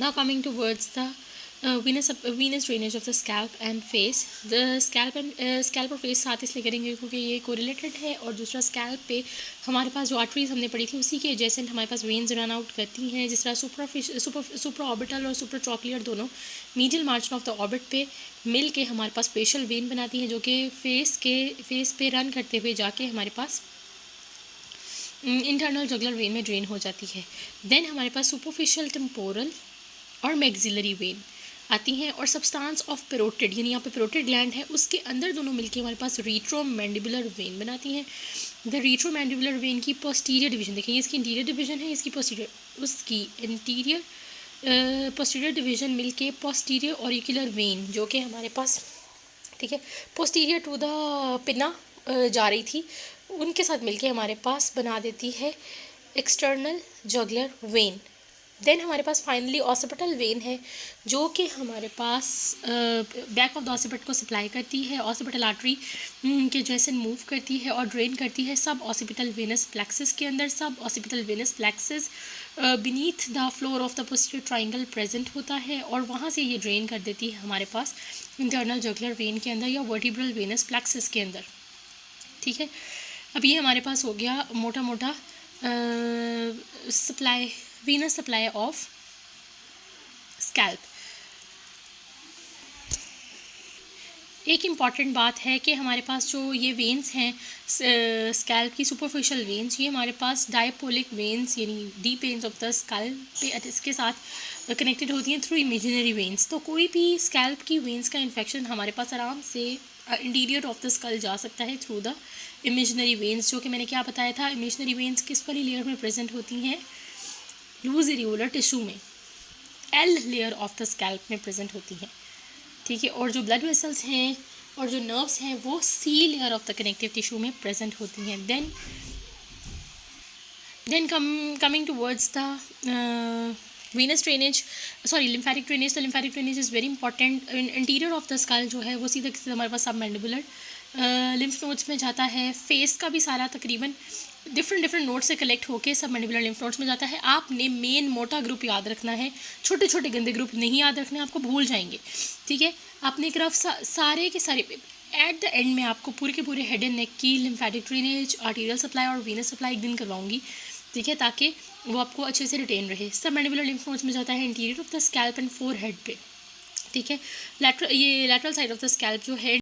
Now coming towards the venous drainage of the scalp and face. The scalp और face साथ इसलिए करेंगे क्योंकि ये कोरिलेटेड है, और दूसरा स्कैल्प पे हमारे पास जो आर्टरीज हमने पढ़ी थी उसी के एजेसेंट हमारे पास वेन्स रन आउट करती हैं, जिस तरह सुपर ऑर्बिटल और सुपर ट्रॉक्लियर दोनों medial margin of the orbit पे मिल के हमारे पास फेशियल वेन बनाती हैं, जो कि फेस पे रन करते हुए जाके हमारे पास इंटरनल जुगुलर वेन में ड्रेन हो जाती है। देन हमारे पास सुपरफिशियल टेम्पोरल और मैक्सिलरी वेन आती हैं, और सब्सटेंस ऑफ पेरोटिड यानी यहाँ पे पेरोटिड ग्लैंड है उसके अंदर दोनों मिलके हमारे पास रेट्रोमैंडिबुलर वेन बनाती हैं। द रेट्रोमैंडिबुलर वेन की पोस्टीरियर डिवीजन देखिए, इसकी इंटीरियर डिवीजन है, इसकी पोस्टीरियर डिवीजन मिलके पोस्टीरियर ऑरिकुलर वेन जो कि हमारे पास ठीक है पोस्टीरियर टू द पिना जा रही थी, उनके साथ मिलके हमारे पास बना देती है एक्सटर्नल जुगुलर वेन। देन हमारे पास फाइनली ऑसिपिटल वेन है जो कि हमारे पास बैक ऑफ द ऑसिपिट को सप्लाई करती है, ऑसिपिटल आर्टरी के जैसे मूव करती है और ड्रेन करती है सब ऑसिपिटल वेनस प्लेक्सस के अंदर। Suboccipital venous plexus beneath the floor of the posterior triangle present होता है, और वहाँ से ये ड्रेन कर देती है हमारे पास इंटरनल जुगुलर वेन के अंदर या वर्टिब्रल वेनस प्लेक्सस के अंदर। ठीक है, अब ये हमारे पास हो गया मोटा मोटा supply venous supply of scalp। एक इम्पॉर्टेंट बात है कि हमारे पास जो ये वेन्स हैं स्कैल्प की सुपरफिशियल वेन्स, ये हमारे पास डायपोलिक वेन्स यानी deep veins of the scalp पे इसके साथ कनेक्टेड होती हैं थ्रू इमेजिनरी वेन्स। तो कोई भी स्कैल्प की वेन्स का इन्फेक्शन हमारे पास आराम से इंटीरियर ऑफ द स्कल जा सकता है थ्रू द इमेजिनरी वेन्स, जो कि मैंने क्या बताया था, इमेजिनरी वेन्स किस वाली लेयर में प्रेजेंट होती हैं, लूज इरिकुलर टिश्यू में L layer of the scalp में प्रेजेंट होती हैं। ठीक है, और जो ब्लड वेसल्स हैं और जो नर्व्स हैं वो C layer of the connective tissue में प्रेजेंट होती हैं। Then coming towards the venous drainage lymphatic drainage. तो lymphatic drainage is very important. Interior of the skull जो है वो सीधा हमारे पास सबमैंडिबुलर लिम्फ नोड्स में जाता है। फेस का भी सारा तकरीबन डिफरेंट नोड्स से कलेक्ट होकर सबमैंडिबुलर लिम्फ नोड्स में जाता है। आपने मेन मोटा ग्रुप याद रखना है, छोटे छोटे गंदे ग्रुप नहीं याद रखने, आपको भूल जाएंगे। ठीक है, आपने एक तरफ सारे के सारे एट द एंड में आपको पूरे के पूरे हेड एंड नेक की लिम्फेटिक ड्रेनेज, आर्टीरियल सप्लाई और वीनस सप्लाई एक दिन करवाऊंगी। ठीक है, ताकि वो आपको अच्छे से रिटेन रहे। सबमैंडिबुलर लिम्फ नोड्स में जाता है interior of the scalp and forehead पे। ठीक है, lateral side of the scalp जो है